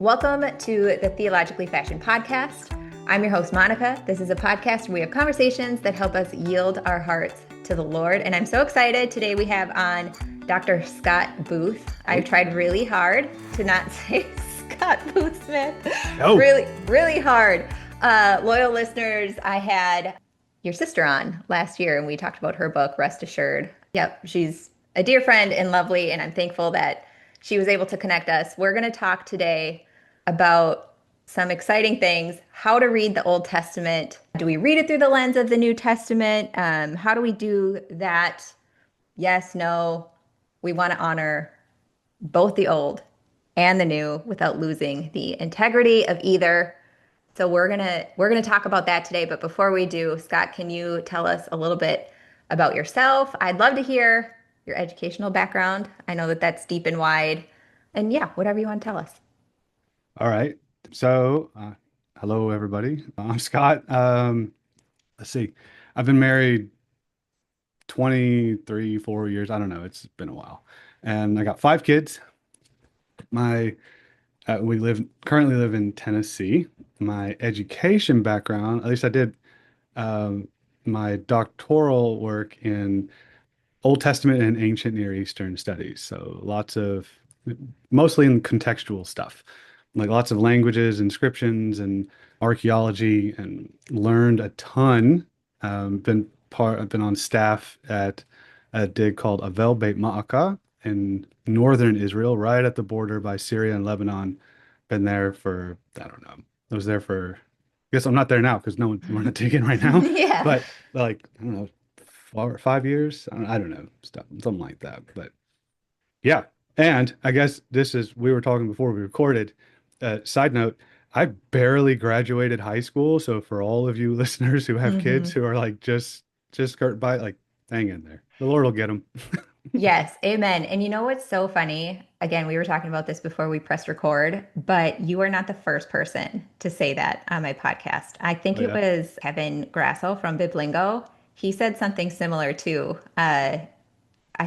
Welcome to the Theologically Fashioned podcast. I'm your host, Monica. This is a podcast where we have conversations that help us yield our hearts to the Lord. And I'm so excited. Today we have on Dr. Scott Booth. I've tried really hard to not say Scott Booth Smith. Really hard. Loyal listeners, I had your sister on last year and we talked about her book, Rest Assured. Yep, she's a dear friend and lovely, and I'm thankful that she was able to connect us. We're going to talk today about some exciting things: how to read the Old Testament. Do we read it through the lens of the New Testament? How do we do that? Yes, no. We want to honor both the Old and the New without losing the integrity of either. So we're gonna talk about that today. But before we do, Scott, can you tell us a little bit about yourself? I'd love to hear your educational background. I know that that's deep and wide. And yeah, whatever you want to tell us. All right. So, hello, everybody. I'm Scott. Let's see. I've been married 23, 4 years. I don't know. It's been a while. And I got 5 kids. My we currently live in Tennessee. My education background, at least I did um, my doctoral work in Old Testament and ancient Near Eastern studies. So mostly in contextual stuff, like lots of languages, inscriptions, and archaeology, and learned a ton. I've been on staff at a dig called Avel Beit Ma'aka in northern Israel, right at the border by Syria and Lebanon. Been there for, I don't know. I was there for, I guess I'm not there now because we're not digging right now, Yeah. but like, I don't know, 4 or 5 years. I don't know, something like that. But yeah. And I guess we were talking before we recorded. Side note, I barely graduated high school. So for all of you listeners who have kids Hmm. who are like just skirt by, like, hang in there. The Lord will get them. Yes, amen. And you know what's so funny? Again, we were talking about this before we pressed record, but you are not the first person to say that on my podcast. I think Oh it yeah. was Kevin Grasso from Biblingo. He said something similar too. I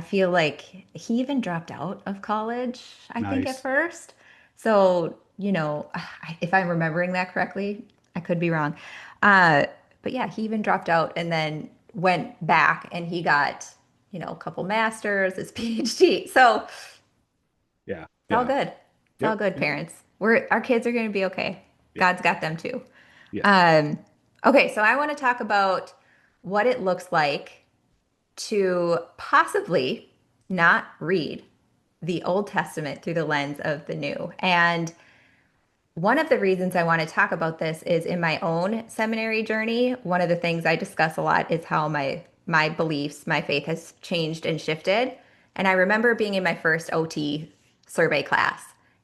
feel like he even dropped out of college, I think, at Nice. first. So, if I'm remembering that correctly, I could be wrong. Uh, but yeah, he even dropped out and then went back and he got, a couple masters, his PhD. So Yeah. it's all Yeah. good. It's all Yep. good, Yep. parents. Our kids are going to be okay. Yep. God's got them too. Yes. Um, okay, so I want to talk about what it looks like to possibly not read the Old Testament through the lens of the New. And one of the reasons I want to talk about this is in my own seminary journey. One of the things I discuss a lot is how my beliefs, my faith has changed and shifted. And I remember being in my first OT survey class,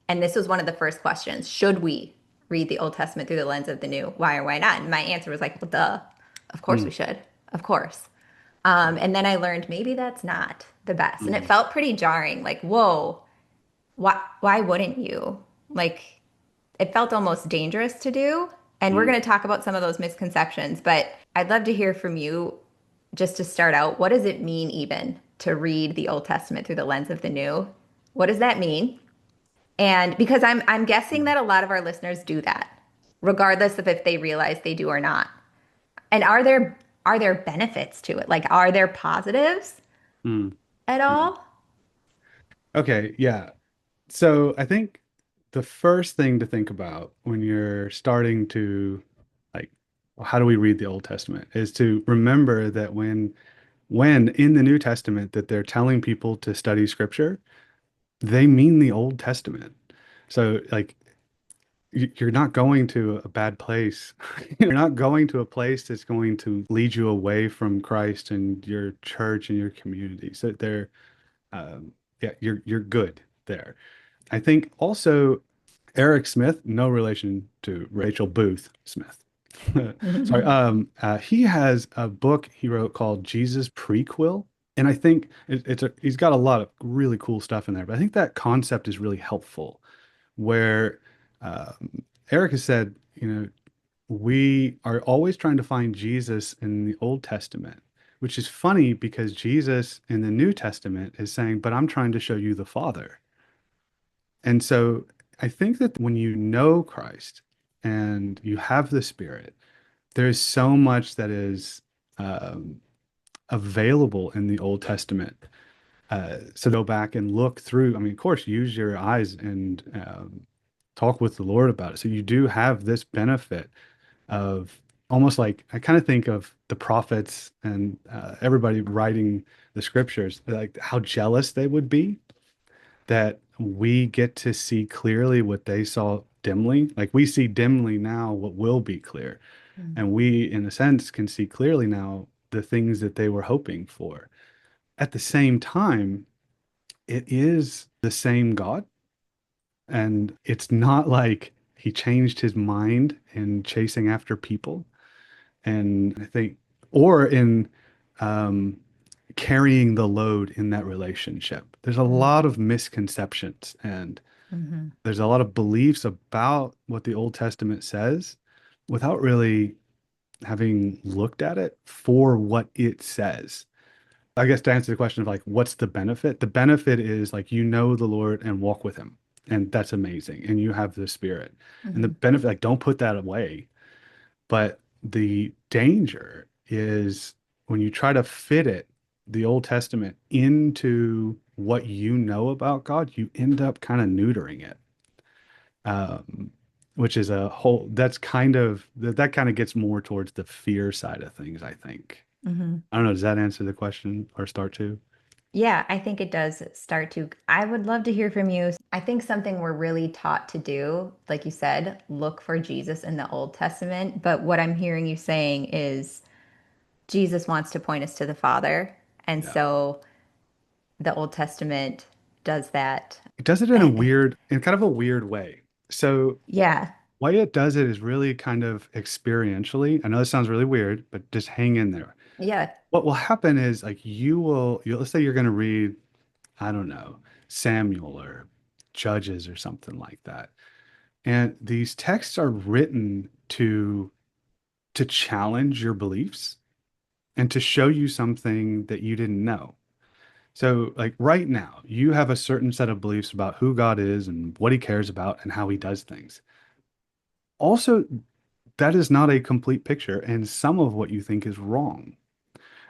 and this was one of the first questions: should we read the Old Testament through the lens of the New? Why or why not? And my answer was like, well, duh, of course Mm, we should, of course. And then I learned maybe that's not the best, and it mm, felt pretty jarring. Like, whoa, why wouldn't you? Like, it felt almost dangerous to do. And we're mm. going to talk about some of those misconceptions, but I'd love to hear from you just to start out. What does it mean even to read the Old Testament through the lens of the New? What does that mean? And because I'm guessing Mm. that a lot of our listeners do that, regardless of if they realize they do or not. And are there benefits to it? Like, are there positives Mm. at Mm. all? Okay. Yeah. So I think the first thing to think about when you're starting to, like, well, how do we read the Old Testament, is to remember that when in the New Testament that they're telling people to study scripture, they mean the Old Testament. So like, you're not going to a bad place. You're not going to a place that's going to lead you away from Christ and your church and your community. So um, yeah, you're good there. I think also Eric Smith, no relation to Rachel Booth Smith. Sorry. He has a book he wrote called Jesus Prequel. And I think he's got a lot of really cool stuff in there. But I think that concept is really helpful, where Eric has said, we are always trying to find Jesus in the Old Testament, which is funny because Jesus in the New Testament is saying, but I'm trying to show you the Father. And so I think that when you know Christ and you have the Spirit, there's so much that is um, available in the Old Testament. So go back and look through. I mean, of course, use your eyes and talk with the Lord about it. So you do have this benefit of almost like I kind of think of the prophets and everybody writing the scriptures, like how jealous they would be that we get to see clearly what they saw dimly. Like we see dimly now what will be clear. Mm. And we, in a sense, can see clearly now the things that they were hoping for. At the same time, it is the same God. And it's not like he changed his mind in chasing after people. And I think, or in um, carrying the load in that relationship. There's a Mm. lot of misconceptions and Mhm. there's a lot of beliefs about what the Old Testament says without really having looked at it for what it says. I guess to answer the question of like, what's the benefit? The benefit is like, you know, the Lord and walk with him. And that's amazing. And you have the Spirit. And the Mhm. benefit, like, don't put that away. But the danger is when you try to fit it, the Old Testament, into what you know about God, you end up kind of neutering it. Um, which is a whole, that's kind of, that kind of gets more towards the fear side of things, I think. Mhm. I don't know, does that answer the question or start to? Yeah, I think it does start to. I would love to hear from you. I think something we're really taught to do, like you said, look for Jesus in the Old Testament. But what I'm hearing you saying is Jesus wants to point us to the Father. And Yeah. so the Old Testament does that. It does it in a And weird, in kind of a weird way. So yeah, why it does it is really kind of experientially. I know this sounds really weird, but just hang in there. yeah, What will happen is like let's say you're going to read, I don't know, Samuel or Judges or something like that. And these texts are written to challenge your beliefs and to show you something that you didn't know. So, like right now, you have a certain set of beliefs about who God is and what he cares about and how he does things. Also, that is not a complete picture, and some of what you think is wrong.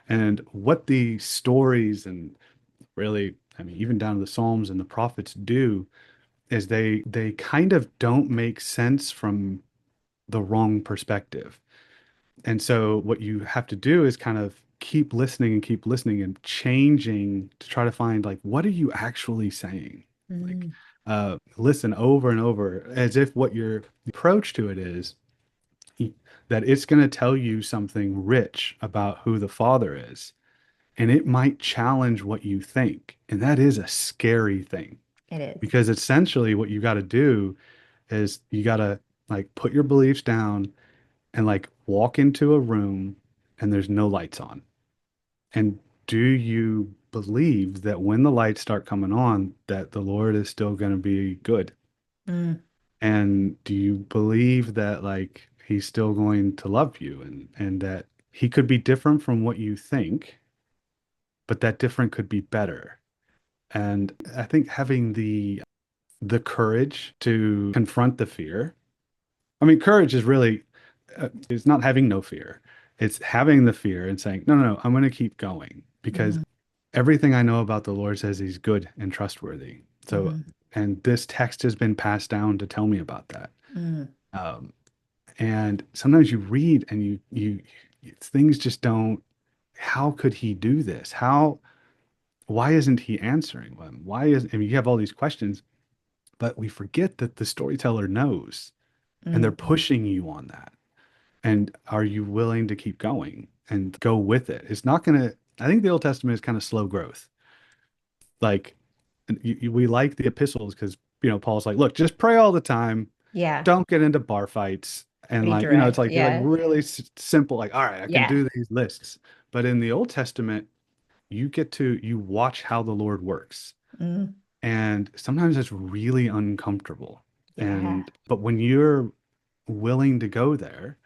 And what the stories and really, I mean, even down to the Psalms and the prophets do is they kind of don't make sense from the wrong perspective. And so what you have to do is kind of keep listening and changing to try to find like what are you actually saying? Like mm, listen over and over as if what your approach to it is that it's going to tell you something rich about who the Father is. And it might challenge what you think. And that is a scary thing it is. because essentially what you got to do is you got to like put your beliefs down and like walk into a room and there's no lights on. And do you believe that when the lights start coming on, that the Lord is still going to be good? Mm, And do you believe that like he's still going to love you and that he could be different from what you think, but that different could be better? And I think having the courage to confront the fear. I mean, courage is really it's not having no fear. It's having the fear and saying, no, no, no, I'm going to keep going because mhm, everything I know about the Lord says he's good and trustworthy. So, mhm, and this text has been passed down to tell me about that. mm, Um, and sometimes you read and things just don't, how could he do this? Why isn't he answering them? I mean, you have all these questions, but we forget that the storyteller knows and they're mm, pushing you on that. And are you willing to keep going and go with it? It's not going to, I think the Old Testament is kind of slow growth. Like we like the epistles because, Paul's like, look, just pray all the time. yeah, Don't get into bar fights. And pretty like, it's direct. like Yeah, really simple. Like, all right, I can yeah, do these lists. But in the Old Testament, you watch how the Lord works. mm, And sometimes it's really uncomfortable. yeah. But when you're willing to go there,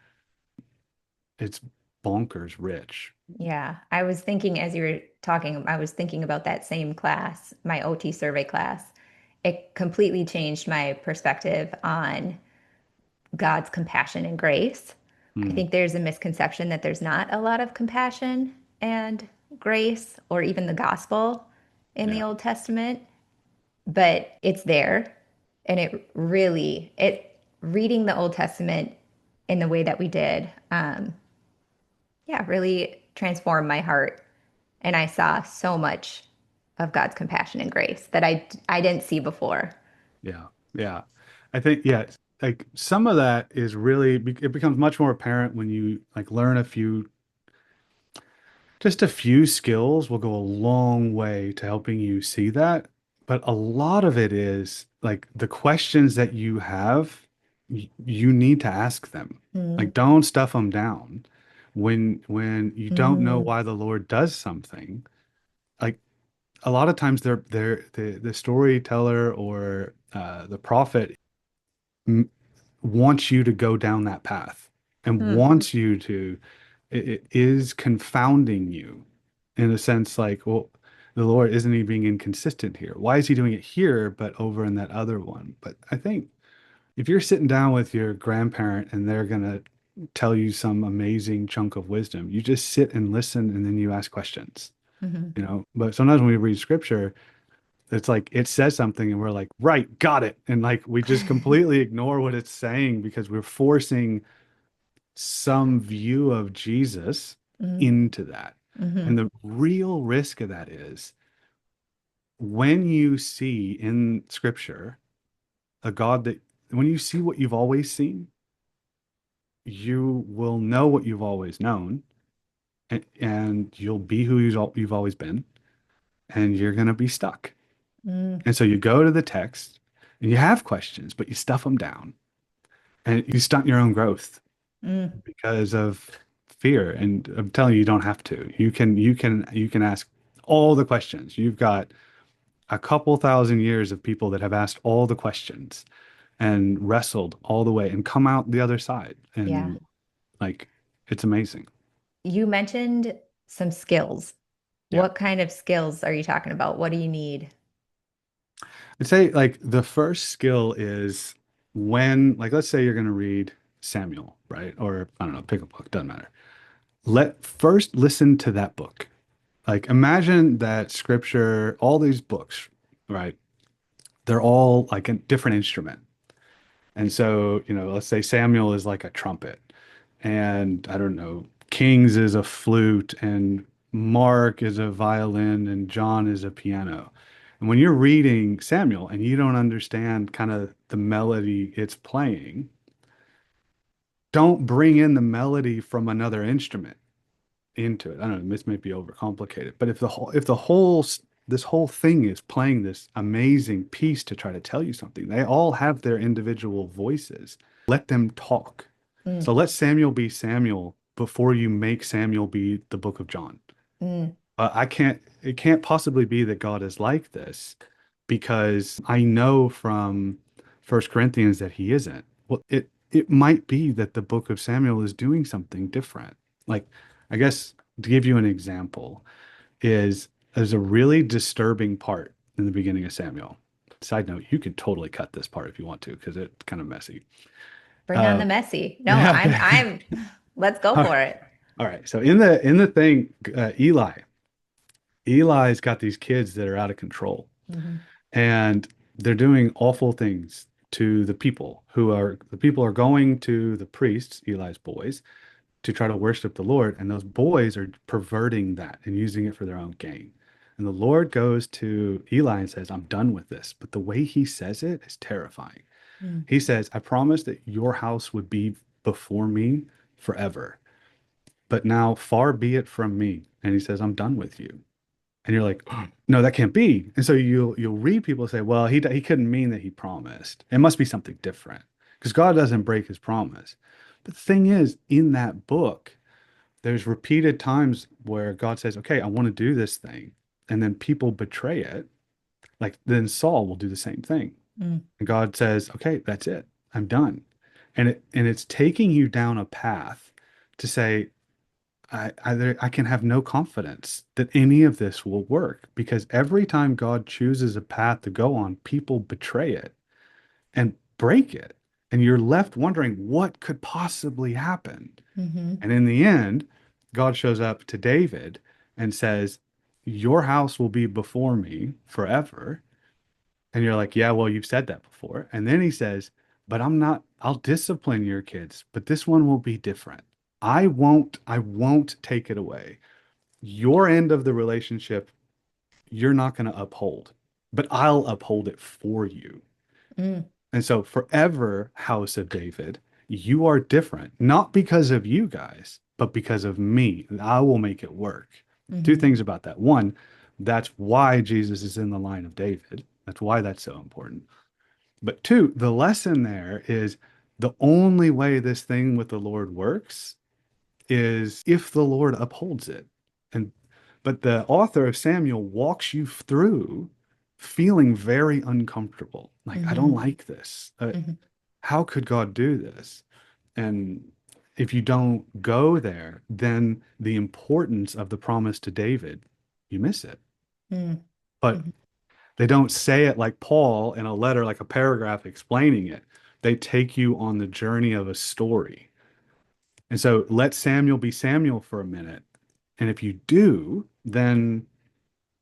it's bonkers rich. Yeah, I was thinking as you were talking, I was thinking about that same class, my OT survey class. it completely changed my perspective on God's compassion and grace. I Mm, think there's a misconception that there's not a lot of compassion and grace or even the gospel in the yeah. Old Testament, but it's there. And it really, it reading the Old Testament in the way that we did, yeah, really transformed my heart. And I saw so much of God's compassion and grace that I didn't see before. Yeah. Yeah. I think, yeah, like some of that is really, it becomes much more apparent when you like learn just a few skills will go a long way to helping you see that. But a lot of it is like the questions that you have, you need to ask them. Mm, Like, don't stuff them down. When you don't know mm, why the Lord does something, like a lot of times the storyteller or the prophet m wants you to go down that path and mm, wants you to it is confounding you in a sense like, well, the Lord, isn't he being inconsistent here? Why is he doing it here but over in that other one? But I think if you're sitting down with your grandparent and they're gonna tell you some amazing chunk of wisdom, you just sit and listen and then you ask questions, mhm, you know. But sometimes when we read scripture, it's like it says something and we're like, right, got it. And like we just completely ignore what it's saying because we're forcing some view of Jesus mm, into that. And mhm, the real risk of that is when you see in scripture a God that, when you see what you've always seen, you will know what you've always known, and you'll be who you've always been, and you're going to be stuck. mm, And so you go to the text and you have questions, but you stuff them down and you stunt your own growth mm, because of fear. And I'm telling you, you don't have to. You can ask all the questions. You've got a couple thousand years of people that have asked all the questions and wrestled all the way and come out the other side. yeah. And like it's amazing. You mentioned some skills. Yeah. What kind of skills are you talking about? What do you need? I'd say like the first skill is when, like, let's say you're going to read Samuel, right? Or I don't know, pick a book, doesn't matter. Let first listen to that book. Like imagine that scripture, all these books, right? They're all like a different instrument. And so, you know, let's say Samuel is like a trumpet, and I don't know, Kings is a flute, and Mark is a violin, and John is a piano. And when you're reading Samuel and you don't understand kind of the melody it's playing, don't bring in the melody from another instrument into it. I don't know, this may be overcomplicated, but if the whole this whole thing is playing this amazing piece to try to tell you something, they all have their individual voices. Let them talk. Mm, So let Samuel be Samuel before you make Samuel be the book of John. mm, It can't possibly be that God is like this because I know from First Corinthians that he isn't. Well, it might be that the book of Samuel is doing something different. Like, I guess to give you an example, is there's a really disturbing part in the beginning of Samuel. Side note, you could totally cut this part if you want to because it's kind of messy. bring on Uh, the messy. No, yeah. let's go All right. for it. All right. So in the thing, Eli's got these kids that are out of control, Mhm, and they're doing awful things to the people are going to the priests, Eli's boys, to try to worship the Lord, and those boys are perverting that and using it for their own gain. And the Lord goes to Eli and says, I'm done with this. But the way he says it is terrifying. mm, He says, I promised that your house would be before me forever. But now far be it from me. And he says, I'm done with you. And you're like, oh, no, that can't be. And so you'll read people say, well, he couldn't mean that he promised. It must be something different because God doesn't break his promise. But the thing is, in that book, there's repeated times where God says, okay, I want to do this thing. And then people betray it. Like then Saul will do the same thing. mm, And God says, okay, that's it. I'm done. And it's taking you down a path to say, I can have no confidence that any of this will work because every time God chooses a path to go on, people betray it and break it. And you're left wondering what could possibly happen. Mm-hmm. And in the end, God shows up to David and says, your house will be before me forever. And you're like, yeah, well, you've said that before. And then he says, but I'll discipline your kids, but this one will be different. I won't take it away. Your end of the relationship, you're not going to uphold, but I'll uphold it for you. Mm, And so forever, House of David, you are different, not because of you guys, but because of me. And I will make it work. Two mm-hmm. things about that. One, that's why Jesus is in the line of David. That's why that's so important. But two, the lesson there is the only way this thing with the Lord works is if the Lord upholds it. And but the author of Samuel walks you through feeling very uncomfortable. Like, I don't Mm-hmm. like this. Mm-hmm. How could God do this? And if you don't go there, then the importance of the promise to David, you miss it. But Mm-hmm. they don't say it like Paul in a letter, like a paragraph explaining it. They take you on the journey of a story. And so let Samuel be Samuel for a minute. And if you do, then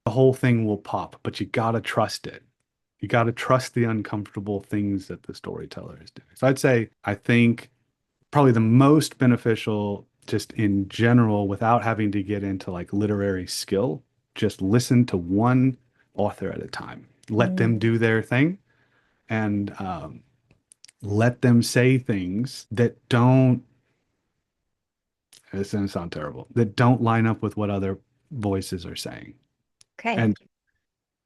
the whole thing will pop, but you got to trust it. You got to trust the uncomfortable things that the storyteller is doing. So I'd say, I think probably the most beneficial, just in general, without having to get into like literary skill, just listen to one author at a time. Let them Mm. do their thing and let them say things that don't, it's going to sound terrible, that don't line up with what other voices are saying. Okay. And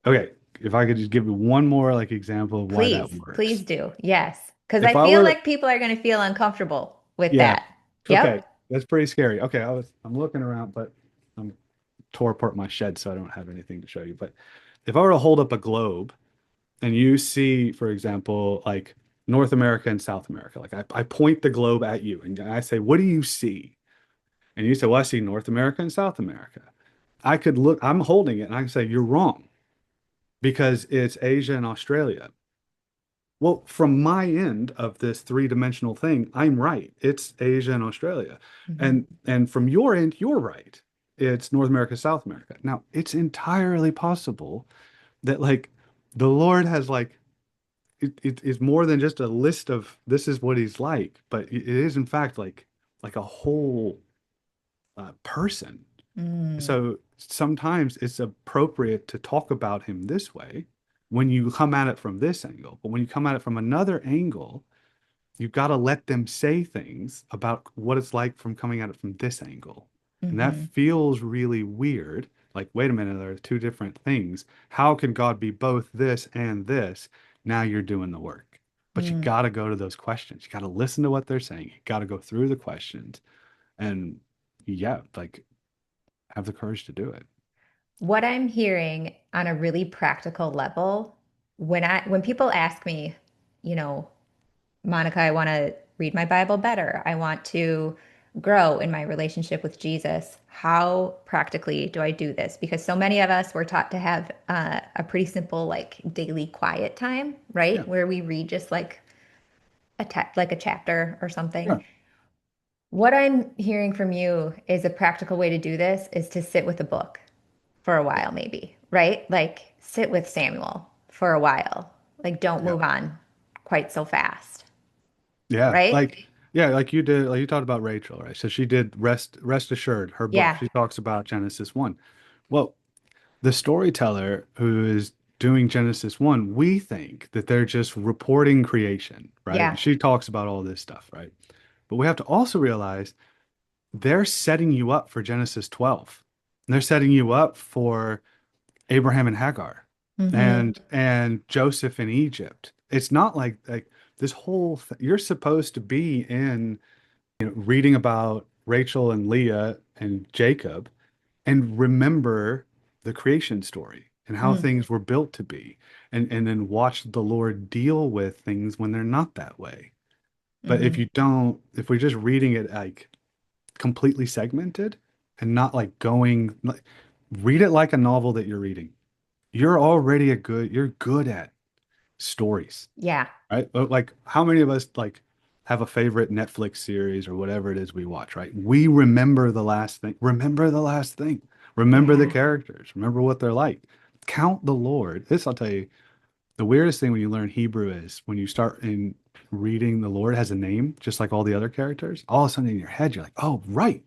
okay, if I could just give you one more like example of why that Please works. do. Yes. Because I If I feel were to, like people are going to feel uncomfortable with yeah, that. okay, Yep. that's pretty scary. Okay, I'm looking around, but I'm tore apart my shed, so I don't have anything to show you. But if I were to hold up a globe and you see, for example, like North America and South America, like I point the globe at you and I say, what do you see? And you say, well, I see North America and South America. I could look, I'm holding it and I can say, you're wrong because it's Asia and Australia. Well, from my end of this three-dimensional thing, I'm right. It's Asia and Australia. Mm-hmm. And from your end, you're right. It's North America, South America. Now, it's entirely possible that like the Lord has like it is more than just a list of this is what he's like, but it is in fact like a whole person. Mm. So sometimes it's appropriate to talk about him this way when you come at it from this angle. But when you come at it from another angle, you've got to let them say things about what it's like from coming at it from this angle. And that Mm-hmm. feels really weird. Like, wait a minute, there are two different things. How can God be both this and this? Now you're doing the work. But you Mm. got to go to those questions. You got to listen to what they're saying. You got to go through the questions. And yeah, like have the courage to do it. What I'm hearing on a really practical level, when people ask me, you know, Monica, I want to read my Bible better. I want to grow in my relationship with Jesus. How practically do I do this? Because so many of us were taught to have a pretty simple, like daily quiet time, Yeah. right? Where we read just like like a chapter or something. Yeah. What I'm hearing from you is a practical way to do this is to sit with a book for a Yeah. while, maybe, right? Like sit with Samuel for a while. Like don't Yeah. move on quite so fast, Yeah. right? Like you did, like you talked about Rachel, right? So she did Rest Assured, her book. Yeah. She talks about Genesis 1. Well, the storyteller who is doing Genesis 1, we think that they're just reporting creation, right? Yeah. She talks about all this stuff, right? But we have to also realize they're setting you up for Genesis 12. And they're setting you up for Abraham and Hagar Mm-hmm. and Joseph in Egypt. It's not like this whole you're supposed to be in, reading about Rachel and Leah and Jacob and remember the creation story and how Mm. things were built to be and then watch the Lord deal with things when they're not that way. But Mm-hmm. if we're just reading it like completely segmented, and not like going like read it like a novel that you're reading. You're good at stories, Yeah. right? Like how many of us like have a favorite Netflix series or whatever it is we watch, right? We remember the last thing. Remember the last thing. Remember the Yeah. characters. Remember what they're like. Count the Lord. This I'll tell you, the weirdest thing when you learn Hebrew is when you start in reading the Lord has a name, just like all the other characters. All of a sudden in your head, you're like, oh, right.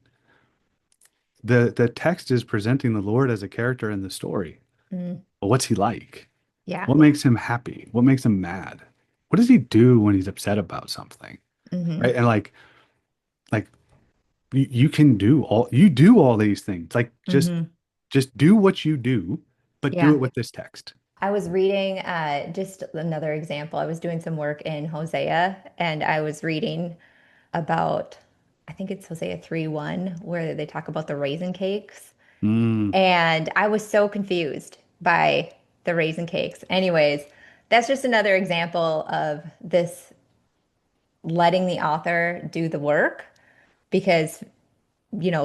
The text is presenting the Lord as a character in the story. Mm. But what's he like? Yeah. What makes him happy? What makes him mad? What does he do when he's upset about something? Hmm. Right. And like you do all these things. Like Hmm. just do what you do, but do it Yeah. with this text. I was reading just another example. I was doing some work in Hosea and I was reading about, I think it's Hosea 3:1, where they talk about the raisin cakes. Mm, And I was so confused by the raisin cakes. Anyways, that's just another example of this letting the author do the work because,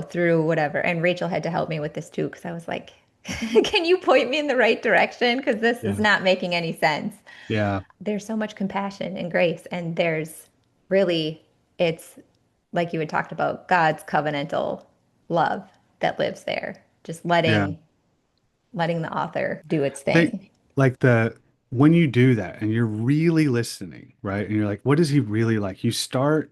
through whatever. And Rachel had to help me with this too because I was like, can you point me in the right direction? Because this is yeah. not making any sense. Yeah. There's so much compassion and grace, and there's really, it's like you had talked about, God's covenantal love that lives there, just Yeah. letting the author do its They thing. like the when you do that and you're really listening, right? And you're like, what is he really like? You start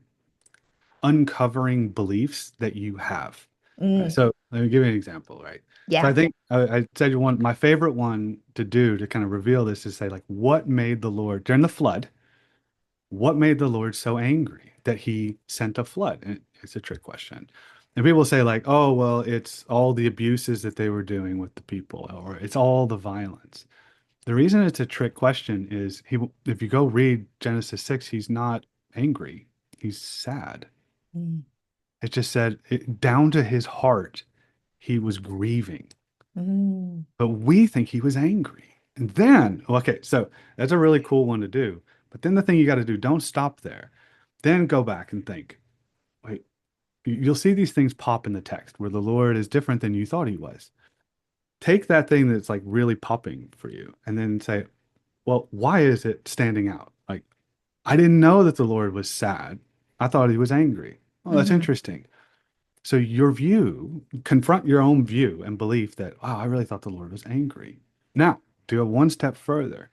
uncovering beliefs that you have. Right? Mm, So let me give you an example, right? So I yeah. think I said my favorite one to do to kind of reveal this is say like, what made the Lord during the flood? What made the Lord so angry that he sent a flood? And it's a trick question. And people say like, oh, well, it's all the abuses that they were doing with the people, or it's all the violence. The reason it's a trick question is if you go read Genesis 6, he's not angry. He's sad. Mm, It just said down to his heart, he was grieving. mm, But we think he was angry. And then, okay, so that's a really cool one to do. But then the thing you got to do, don't stop there. Then go back and think, wait, you'll see these things pop in the text where the Lord is different than you thought he was. Take that thing that's like really popping for you and then say, well, why is it standing out? Like, I didn't know that the Lord was sad. I thought he was angry. Oh, that's hmm interesting. So your view, confront your own view and belief that, wow, I really thought the Lord was angry. Now, to go one step further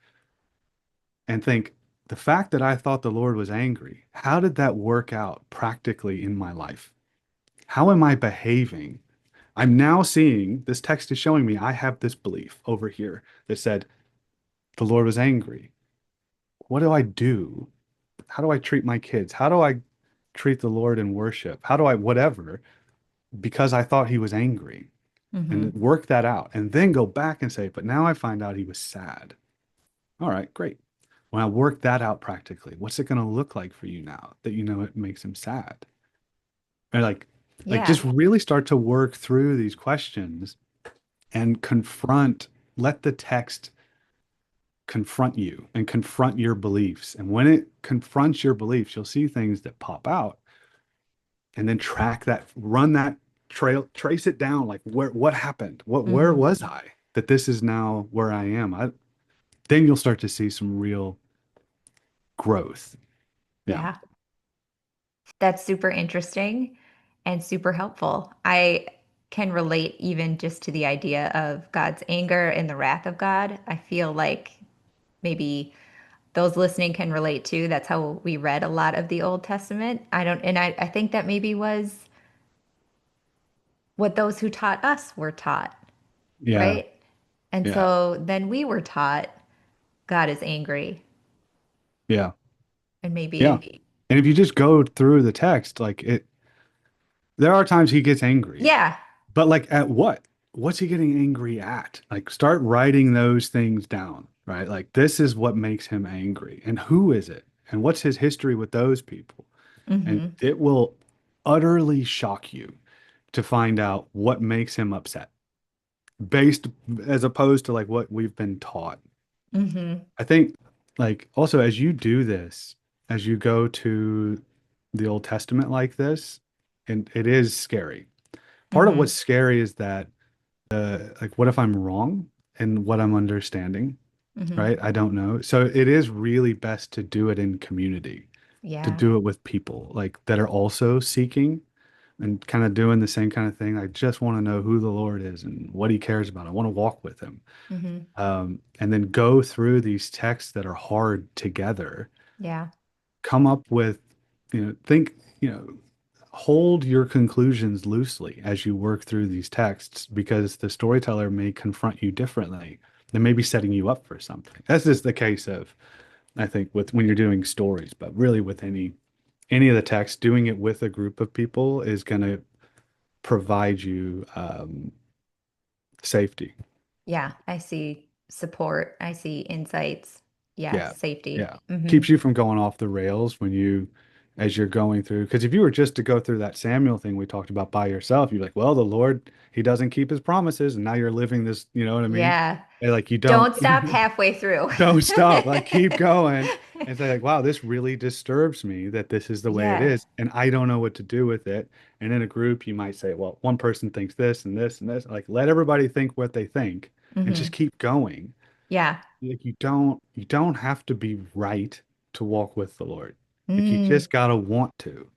and think, the fact that I thought the Lord was angry, how did that work out practically in my life? How am I behaving? I'm now seeing this text is showing me I have this belief over here that said the Lord was angry. What do I do? How do I treat my kids? How do I treat the Lord in worship? How do I, whatever, because I thought he was angry and hmm work that out and then go back and say, but now I find out he was sad. All right, great. When I work that out practically, what's it going to look like for you now that you know it makes him sad? And like Yeah. just really start to work through these questions and let the text confront you and confront your beliefs. And when it confronts your beliefs, you'll see things that pop out and then track that, run that trail, trace it down. Like what happened? Where hmm was I that this is now where I am? Then you'll start to see some real growth. Yeah. Yeah. That's super interesting and super helpful. I can relate even just to the idea of God's anger and the wrath of God. I feel like maybe those listening can relate too. That's how we read a lot of the Old Testament. I think that maybe was what those who taught us were taught, Yeah. right? And Yeah. so then we were taught God is angry. Yeah. And Yeah. maybe, And if you just go through the text, there are times he gets angry, yeah. but like at what? What's he getting angry at? Like start writing those things down, right? Like this is what makes him angry. And who is it? And what's his history with those people? And Hmm. it will utterly shock you to find out what makes him upset based as opposed to like what we've been taught. Hmm. I think like also as you do this, as you go to the Old Testament like this, and it is scary, Part of Mm-hmm. what's scary is that like what if I'm wrong in what I'm understanding, Mm-hmm. right? I don't know. So it is really best to do it in community, to Yeah. do it with people like that are also seeking and kind of doing the same kind of thing. I just want to know who the Lord is and what he cares about. I want to walk with him. Mm-hmm. And then go through these texts that are hard together, Yeah. come up with, think, hold your conclusions loosely as you work through these texts because the storyteller may confront you differently. They may be setting you up for something. That's just the case of, I think, with when you're doing stories, but really with any of the text, doing it with a group of people is going to provide you safety. Yeah. I see support. I see insights. Yeah. Yes. Safety. Yeah. Mm-hmm. Keeps you from going off the rails as you're going through. Because if you were just to go through that Samuel thing we talked about by yourself, you're like, well, the Lord, he doesn't keep his promises. And now you're living this, you know what I mean? Yeah. And like, you don't, Don't stop halfway through. don't stop, like, keep going. And say, like, wow, this really disturbs me that this is the way it Yeah. is. And I don't know what to do with it. And in a group, you might say, well, one person thinks this and this and this. Like, let everybody think what they think and Mm-hmm. just keep going. Yeah. Like you don't have to be right to walk with the Lord. Like you Mm, just gotta want to.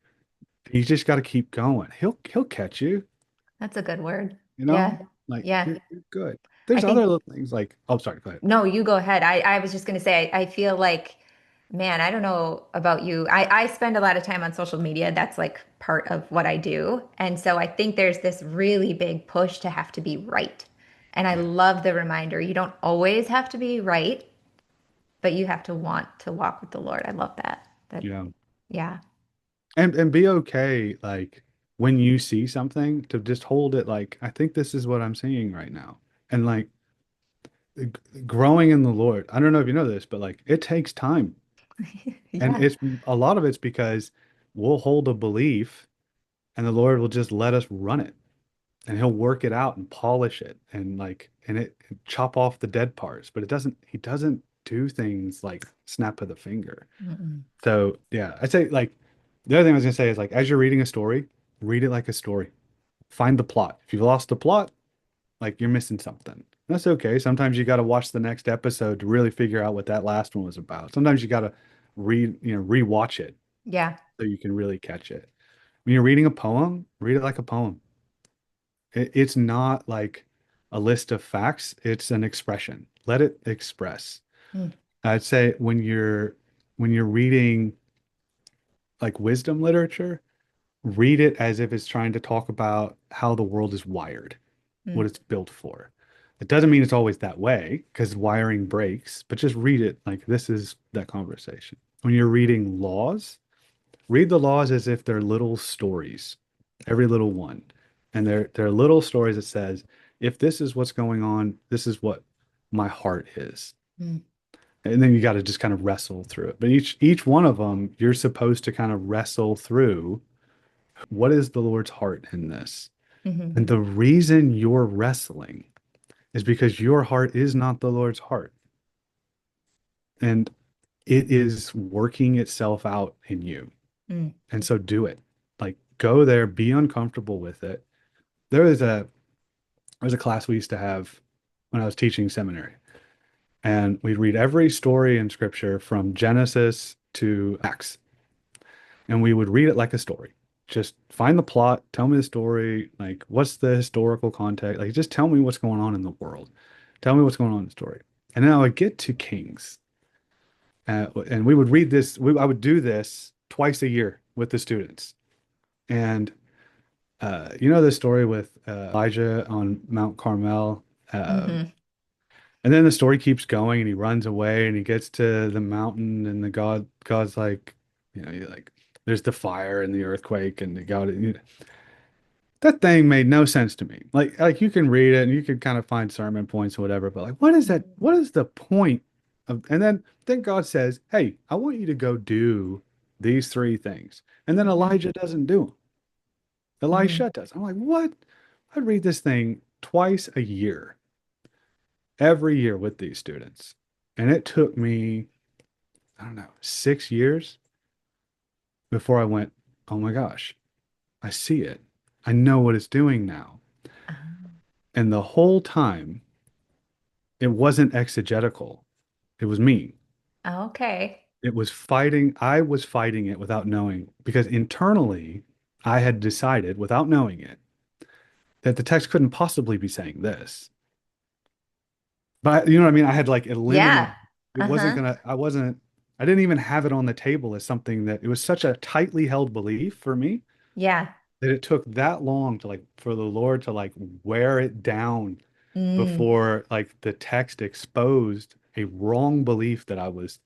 You just gotta keep going. He'll catch you, that's a good word. you know? Yeah. Like Yeah. you're good. I There's other think, little things like, oh, sorry, go ahead. no, you go ahead. I was just going to say, I feel like, man, I don't know about you. I spend a lot of time on social media. That's like part of what I do. And so I think there's this really big push to have to be right. And I Yeah. love the reminder you don't always have to be right, but you have to want to walk with the Lord. I love that. That, Yeah. yeah. And be okay, like when you see something to just hold it like, I think this is what I'm seeing right now. And like growing in the Lord. I don't know if you know this, but like it takes time. And Yeah. it's a lot of it's because we'll hold a belief and the Lord will just let us run it and he'll work it out and polish it and chop off the dead parts, but he doesn't do things like snap of the finger. Mm-mm. So yeah, I'd say like the other thing I was gonna say is like as you're reading a story, read it like a story. Find the plot. If you've lost the plot, like you're missing something. That's okay. Sometimes you got to watch the next episode to really figure out what that last one was about. Sometimes you got to rewatch it Yeah. so you can really catch it. When you're reading a poem, read it like a poem. It's not like a list of facts, it's an expression. Let it express. Mm, I'd say when you're reading like wisdom literature, read it as if it's trying to talk about how the world is wired, what mm, it's built for. It doesn't mean it's always that way because wiring breaks, but just read it like this is that conversation. When you're reading laws, read the laws as if they're little stories, every little one. And they're little stories that says, if this is what's going on, this is what my heart is. mm, And then you got to just kind of wrestle through it. But each one of them, you're supposed to kind of wrestle through what is the Lord's heart in this? mhm, And the reason you're wrestling is because your heart is not the Lord's heart. And it is working itself out in you. mm, And so do it. Like go there, be uncomfortable with it. There was a there's a class we used to have when I was teaching seminary, and we'd read every story in scripture from Genesis to Acts, and we would read it like a story. Just find the plot, tell me the story, like what's the historical context, like just tell me what's going on in the world, tell me what's going on in the story. And then I would get to Kings, and we would read this. I would do this twice a year with the students, and you know the story with Elijah on Mount Carmel. mhm. And then the story keeps going and he runs away and he gets to the mountain and God's like, you're like, there's the fire and the earthquake and the God, that thing made no sense to me. Like you can read it and you can kind of find sermon points or whatever, but like, what is that? What is the point of, and then God says, hey, I want you to go do these three things. And then Mhm, Elijah doesn't do them. mhm, Elisha does. I'm like, what? I'd read this thing twice a year, every year with these students. And it took me, I don't know, 6 years before I went, oh my gosh, I see it. I know what it's doing now. Ah, And the whole time, it wasn't exegetical. It was me. okay. It was fighting. I was fighting it without knowing because internally I had decided without knowing it that the text couldn't possibly be saying this. But you know what I mean? I had like Yeah. eliminated. It wasn't Uh-huh. gonna, I didn't even have it on the table as something that it was such a tightly held belief for me Yeah. that it took that long to like for the Lord to like wear it down Mm, before like the text exposed a wrong belief that I was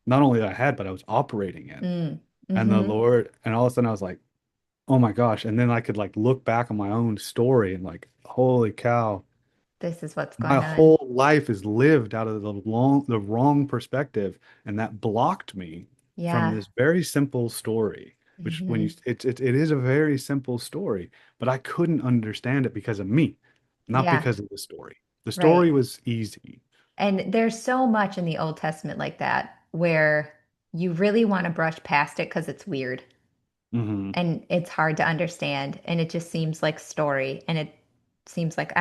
not only that I had, but I was operating in. mm, And the mm-hmm. Lord, and all of a sudden I was like, oh my gosh. And then I could like look back on my own story and like, holy cow, This is what's my going on. whole life is lived out of the wrong perspective. And that blocked me from Yeah. this very simple story, which when you, Hmm. it is a very simple story, but I couldn't understand it because of me, not Yeah. because of the story. The Right. story was easy. And there's so much in the Old Testament like that where you really want to brush past it because it's weird Hmm. and it's hard to understand and it just seems like story and it seems like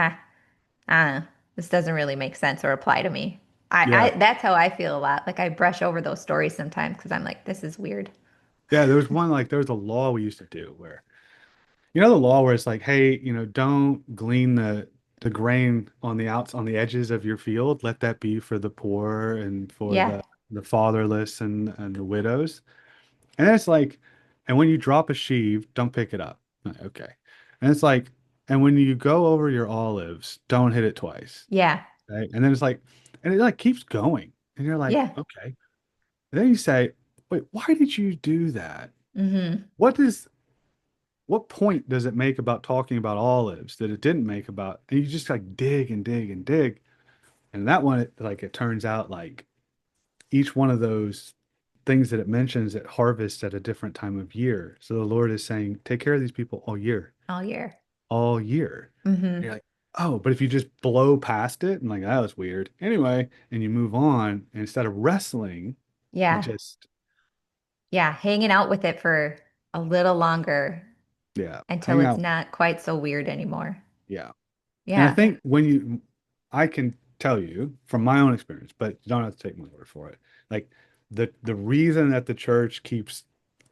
this doesn't really make sense or apply to me. Yeah. That's how I feel a lot. Like I brush over those stories sometimes because I'm like, this is weird. Yeah. There was one like, there was a law we used to do where you know the law where it's like, hey, don't glean the grain on the outs on the edges of your field. Let that be for the poor and for Yeah. the fatherless and the widows. And it's like, and when you drop a sheaf, don't pick it up. Okay. And it's like, and when you go over your olives, don't hit it twice. Yeah. Right. And then it's like, and it like keeps going. And you're like, Yeah. okay. And then you say, wait, why did you do that? Hmm. What is what point does it make about talking about olives that it didn't make about, and you just like dig and dig and dig. And that one, it turns out like each one of those things that it mentions it harvests at a different time of year. So the Lord is saying, take care of these people All year. all year. And Hmm. you're like, oh, but if you just blow past it and like, that was weird. Anyway, and you move on, and instead of wrestling, you Yeah. just, Yeah. Hanging out with it for a little longer yeah, until hang it's out. not quite so weird anymore. Yeah. And I Yeah. think I can tell you from my own experience, but you don't have to take my word for it. Like the reason that the church keeps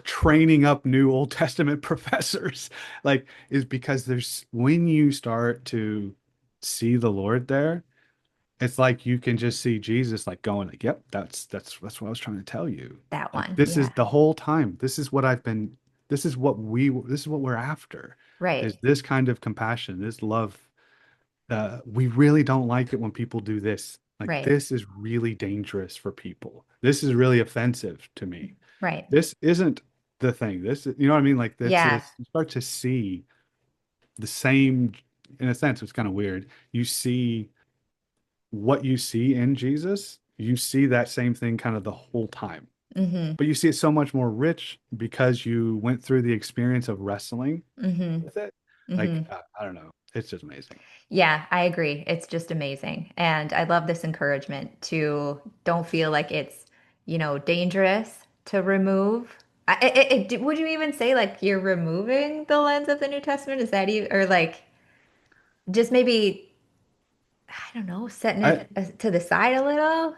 training up new Old Testament professors, like, is because there's when you start to see the Lord there, it's like you can just see Jesus like going like, yep, that's what I was trying to tell you. That Like one. this is Yeah. the whole time. This is what we're after, Right. is this kind of compassion, this love. We really don't like it when people do this. Like, Right. this is really dangerous for people. This is really offensive to me. Right. This isn't the thing. You know what I mean? Like, Yeah. you start to see the same, in a sense, it's kind of weird. You see what you see in Jesus, you see that same thing kind of the whole time. Hmm. But you see it so much more rich because you went through the experience of wrestling Hmm. with it. Like, Hmm. I don't know. It's just amazing. Yeah, I agree. It's just amazing. And I love this encouragement to don't feel like it's, dangerous to remove. Would you even say like you're removing the lens of the New Testament? Is that even, or like just maybe, I don't know, setting I it to the side a little?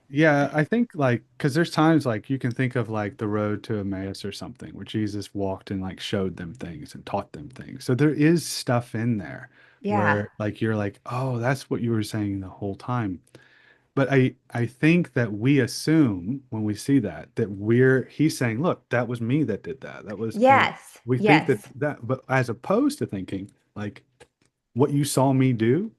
Yeah, I think like because there's times like you can think of like the road to Emmaus or something where Jesus walked and like showed them things and taught them things. So there is stuff in there Yeah. where like you're like, oh, that's what you were saying the whole time. But I think that we assume when we see that he's saying, look, that was me that did that. That was, and Yes. we think Yes. but as opposed to thinking like what you saw me do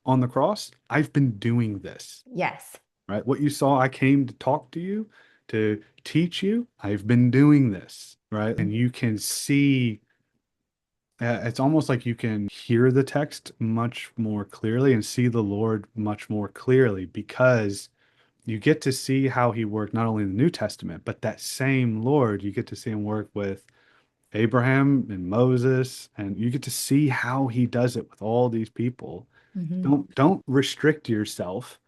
on the cross, I've been doing this, Yes. right? What you saw, I came to talk to you, to teach you. I've been doing this, right? And you can see, it's almost like you can hear the text much more clearly and see the Lord much more clearly because you get to see how he worked not only in the New Testament, but that same Lord, you get to see him work with Abraham and Moses, and you get to see how he does it with all these people. Hmm. Don't restrict yourself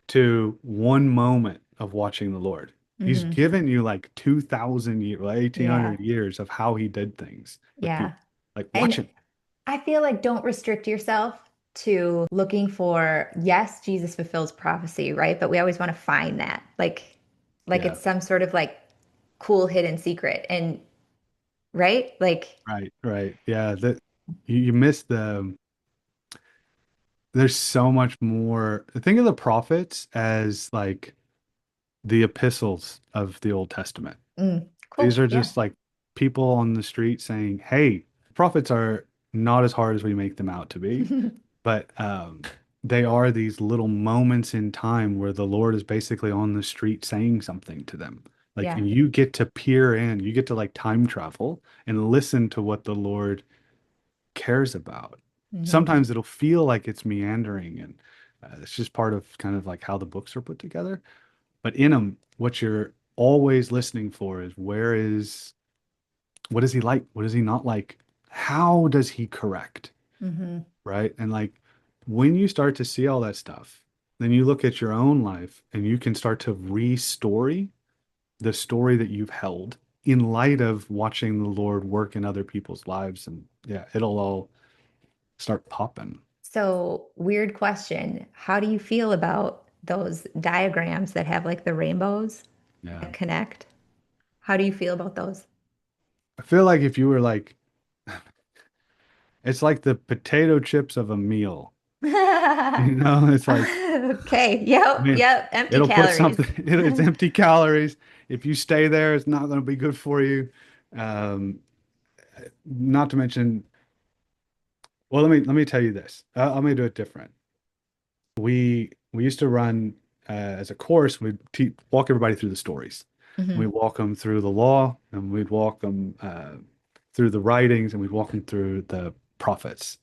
to one moment of watching the Lord. He's Hmm. given you like 2,000 years, Yeah. 1,800 years of how he did things with Yeah. people. Like, watch And him. I feel like don't restrict yourself to looking for, yes, Jesus fulfills prophecy, right? But we always want to find that. Like Yeah, it's some sort of like cool hidden secret. And right? Like, right, right. Yeah, that you miss there's so much more. Think of the prophets as like the epistles of the Old Testament. These cool. are Yeah. just like people on the street saying, "Hey, prophets are not as hard as we make them out to be." But they are these little moments in time where the Lord is basically on the street saying something to them. Like, Yeah. and you get to peer in, you get to like time travel and listen to what the Lord cares about. Hmm. Sometimes it'll feel like it's meandering, and it's just part of kind of like how the books are put together. But in them, what you're always listening for is what is he like? What is he not like? How does he correct? Hmm. Right? And like when you start to see all that stuff, then you look at your own life and you can start to re-story the story that you've held in light of watching the Lord work in other people's lives. And yeah, it'll all start popping. So, weird question. How do you feel about those diagrams that have like the rainbows Yeah. that connect? How do you feel about those? I feel like if you were like, it's like the potato chips of a meal. It's like, Okay. I Yep. mean, Yep. Empty it'll put calories. something, it's empty calories. If you stay there, it's not going to be good for you. Um, Not to mention, well, let me tell you this. I'm going to do it different. We used to run as a course. We'd walk everybody through the stories. We'd Hmm. walk them through the law, and we'd walk them through the writings, and we'd walk them through the prophets.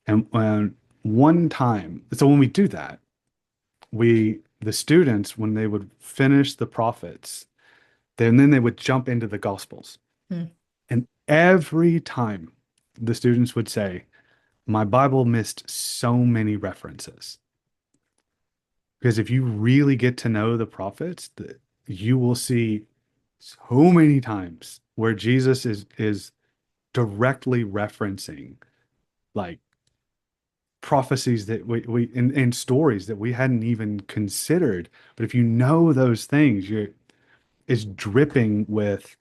And when one time, so when we do that, the students, when they would finish the prophets, then they would jump into the gospels. And every time the students would say, my Bible missed so many references. Because if you really get to know the prophets, you will see so many times where Jesus is directly referencing like prophecies that we and stories that we hadn't even considered. But if you know those things, you're is dripping with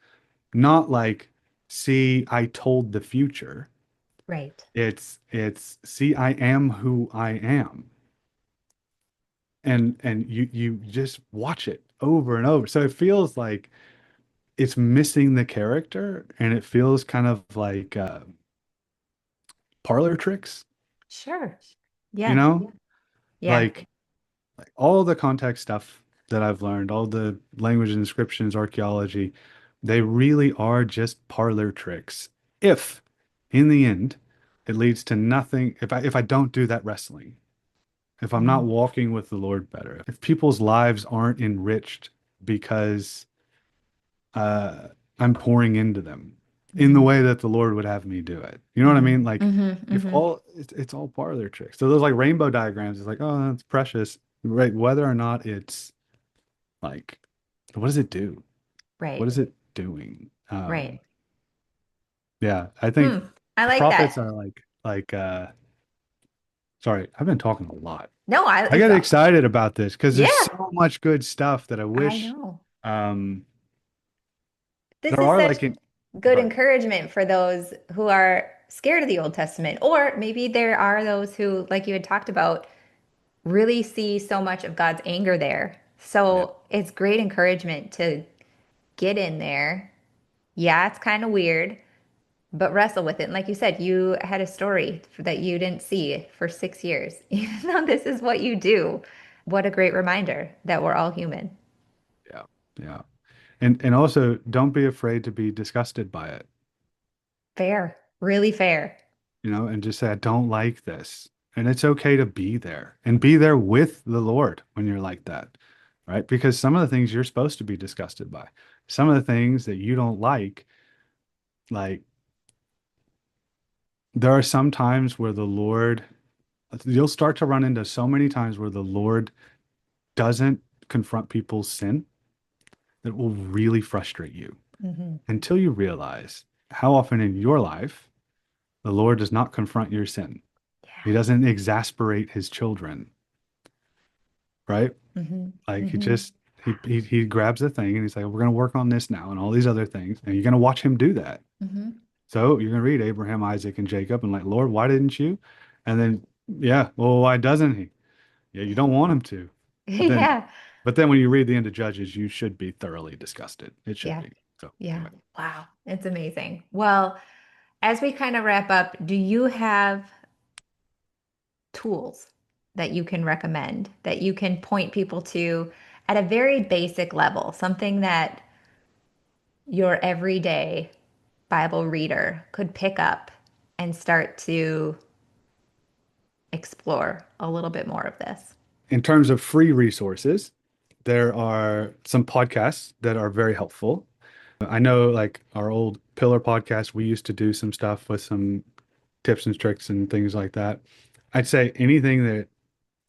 not like, see, I told the future. Right. It's see, I am who I am. And you just watch it over and over. So it feels like it's missing the character and it feels kind of like parlor tricks, Sure. you Yeah. know? Yeah. Like all the context stuff that I've learned, all the language inscriptions, archaeology, they really are just parlor tricks. If in the end it leads to nothing, if I don't do that wrestling, if I'm not Mhm. walking with the Lord better, if people's lives aren't enriched because uh, I'm pouring into them in the Mhm. way that the Lord would have me do it. You know what I Mhm. mean? Like Mhm. if Mhm. all it's all part of their tricks. So those like rainbow diagrams is like, oh, that's precious, right? Whether or not it's like, what does it do? What Right. is it doing? Right. Yeah, I think Hmm. I the like prophets that. are sorry, I've been talking a lot. No, I I it's get excited about this because there's yeah, so much good stuff that I I wish know. um This there is are such like in good go ahead. encouragement for those who are scared of the Old Testament, or maybe there are those who, like you had talked about, really see so much of God's anger there. Yeah. So it's great encouragement to get in there. Yeah, it's kind of weird, but wrestle with it. And like you said, you had a story that you didn't see for 6 years, even though this is what you do. What a great reminder that we're all human. Yeah. Yeah. And also don't be afraid to be disgusted by it, Fair, really fair. and just say, I don't like this. And it's okay to be there and be there with the Lord when you're like that, right? Because some of the things you're supposed to be disgusted by, some of the things that you don't like there are some times where the Lord, you'll start to run into so many times where the Lord doesn't confront people's sin that will really frustrate you Hmm. until you realize how often in your life The Lord does not confront your sin. He Yeah. doesn't exasperate his children, right? Mm-hmm. Like he Mm-hmm. just he grabs the thing and he's like, we're gonna work on this now and all these other things, and you're gonna watch him do that. Mm-hmm. So you're gonna read Abraham, Isaac, and Jacob, and like, Lord, why didn't you? And then, yeah, well, why doesn't he? Yeah, you don't want him to. But then, Yeah. but then when you read the end of Judges, you should be thoroughly disgusted. It should Yeah. be. So Yeah. anyway, Wow. It's amazing. Well, as we kind of wrap up, do you have tools that you can recommend that you can point people to at a very basic level, something that your everyday Bible reader could pick up and start to explore a little bit more of this? in terms of free resources, there are some podcasts that are very helpful. I know, like our old Pillar podcast, we used to do some stuff with some tips and tricks and things like that. I'd say anything that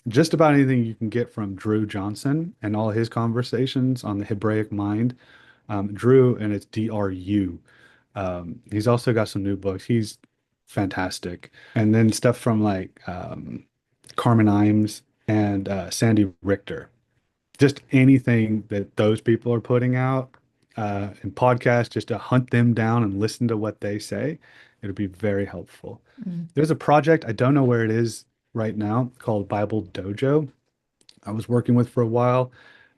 just about anything you can get from Drew Johnson and all his conversations on the Hebraic mind. Drew, and it's DRU. He's also got some new books. He's fantastic. And then stuff from like Carmen Imes and Sandy Richter. Just anything that those people are putting out in podcasts, just to hunt them down and listen to what they say, it'll be very helpful. Mm. There's a project, I don't know where it is right now, called Bible Dojo. I was working with for a while.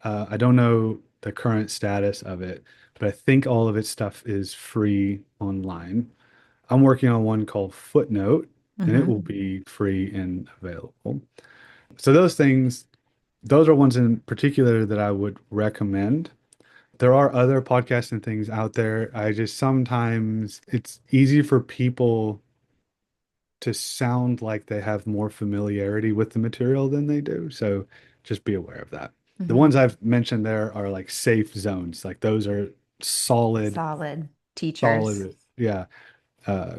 I don't know the current status of it, but I think all of its stuff is free online. I'm working on one called Footnote, and it will Mm-hmm. be free and available. So those things, those are ones in particular that I would recommend. There are other podcasts and things out there. I just sometimes it's easy for people to sound like they have more familiarity with the material than they do. So just be aware of that. The Mm-hmm. ones I've mentioned there are like safe zones. Like those are solid, Solid teachers. solid. Yeah.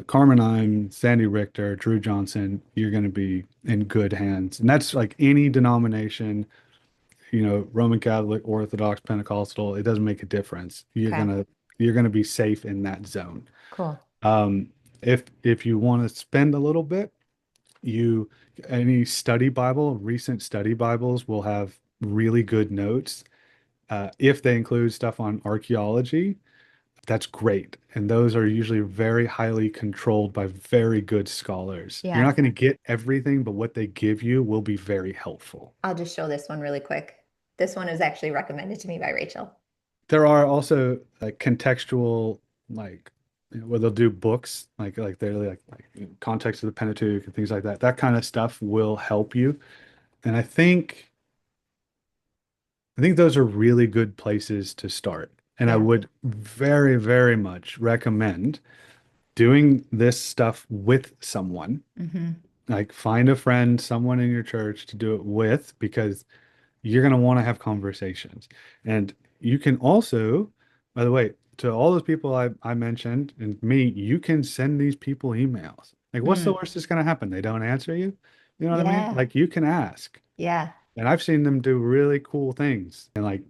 Carmen Ime, Sandy Richter, Drew Johnson, you're going to be in good hands. And that's like any denomination, Roman Catholic, Orthodox, Pentecostal, it doesn't make a difference. Okay, You're gonna be safe in that zone. cool. Um, if you want to spend a little bit, you any study Bible, recent study Bibles will have really good notes. If they include stuff on archaeology, that's great. And those are usually very highly controlled by very good scholars. You're Yeah, not going to get everything, but what they give you will be very helpful. I'll just show this one really quick. This one is actually recommended to me by Rachel. There are also like contextual, like where they'll do books, like they're like context of the Pentateuch and things like that. That kind of stuff will help you. And I think those are really good places to start. And I Yeah. would very, very much recommend doing this stuff with someone. Mm-hmm. Like find a friend, someone in your church to do it with, because you're going to want to have conversations. And you can also, by the way, to all those people I mentioned and me, you can send these people emails. Like, what's the Mm. worst that's going to happen? They don't answer you. You know what I mean? Yeah. Like, you can ask. Yeah. And I've seen them do really cool things and like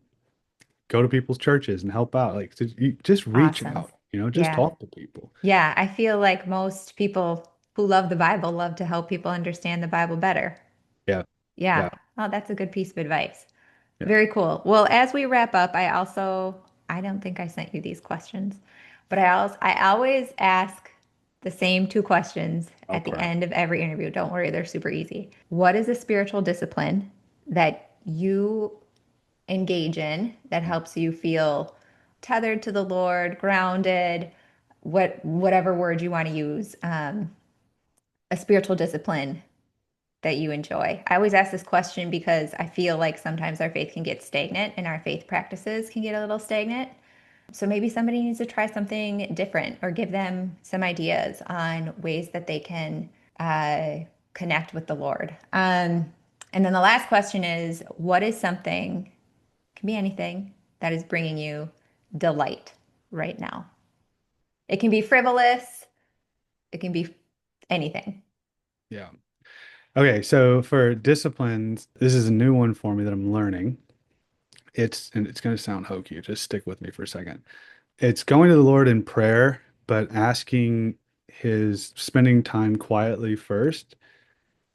go to people's churches and help out. Like, you just reach Awesome. out, just Yeah. talk to people. Yeah. I feel like most people who love the Bible love to help people understand the Bible better. Yeah. Yeah. Yeah. Oh, that's a good piece of advice. Yeah. Very cool. Well, as we wrap up, I don't think I sent you these questions, but I always ask the same two questions Oh, at the crap. end of every interview. Don't worry, they're super easy. What is a spiritual discipline that you engage in that helps you feel tethered to the Lord, grounded, whatever word you want to use, a spiritual discipline that you enjoy? I always ask this question because I feel like sometimes our faith can get stagnant and our faith practices can get a little stagnant. So maybe somebody needs to try something different or give them some ideas on ways that they can connect with the Lord. And then the last question is, what is something, can be anything, that is bringing you delight right now? It can be frivolous, it can be anything. Yeah. Okay. So for disciplines, this is a new one for me that I'm learning. And it's going to sound hokey. Just stick with me for a second. It's going to the Lord in prayer, but asking. his spending time quietly first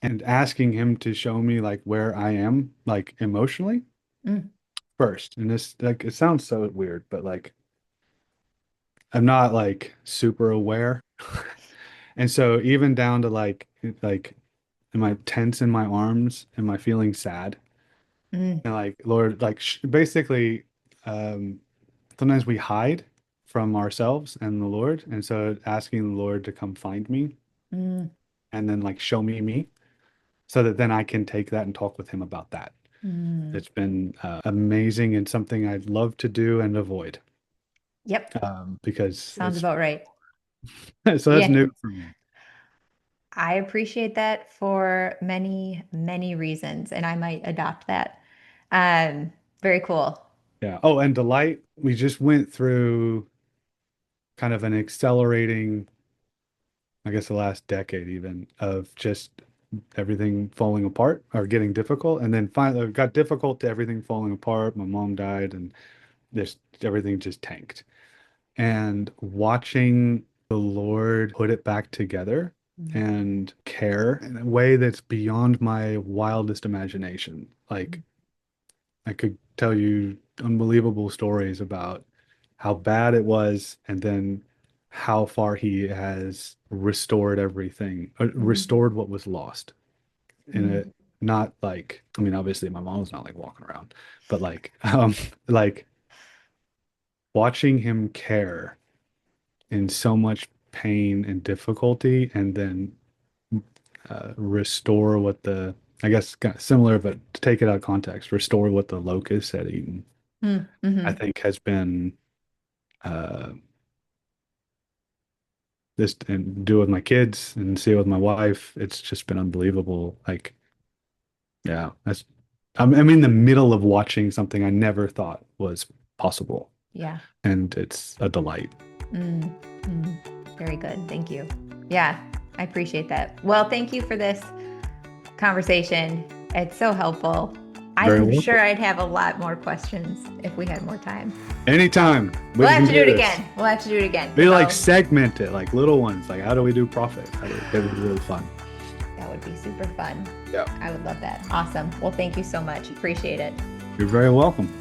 and asking him to show me like where I am, like emotionally Mm, first. And this, like, it sounds so weird, but like, I'm not like super aware. And so even down to like, am I tense in my arms? Am I feeling sad? mm, And like, Lord, like basically, um, sometimes we hide from ourselves and the Lord. And so asking the Lord to come find me mm, and then like show me me so that then I can take that and talk with him about that. mm. It's been amazing and something I'd love to do and avoid Yep. because Sounds about right. so that's Yeah. new for me. I appreciate that for many, many reasons, and I might adopt that. Um, Very cool. Yeah. Oh, and delight. We just went through kind of an accelerating, I guess the last decade even, of just everything falling apart or getting difficult. And then finally it got difficult to everything falling apart. My mom died and this everything just tanked. And watching the Lord put it back together Mm, and care in a way that's beyond my wildest imagination. Like mm, I could tell you unbelievable stories about how bad it was and then how far he has restored everything, mm, restored what was lost in mm, it. Not like, I mean, obviously my mom's not like walking around, but like watching him care in so much pain and difficulty and then restore what the, I guess kind of similar, but to take it out of context, restore what the locust had eaten, mm, I mhm. think has been uh, this and do it with my kids and see it with my wife. It's just been unbelievable. Like, yeah, I'm in the middle of watching something I never thought was possible, Yeah. and it's a delight. Mm, mm. Very good. Thank you. Yeah, I appreciate that. Well, thank you for this conversation. It's so helpful. Very I'm welcome. sure I'd have a lot more questions if we had more time. Anytime we We'll have can to do do it this. again. We'll have to do it again Maybe because like I'll, segment it, like little ones. Like, how do we do profit? It would be really fun. that would be super fun. Yeah. I would love that. Awesome. Well, thank you so much. Appreciate it. You're very welcome.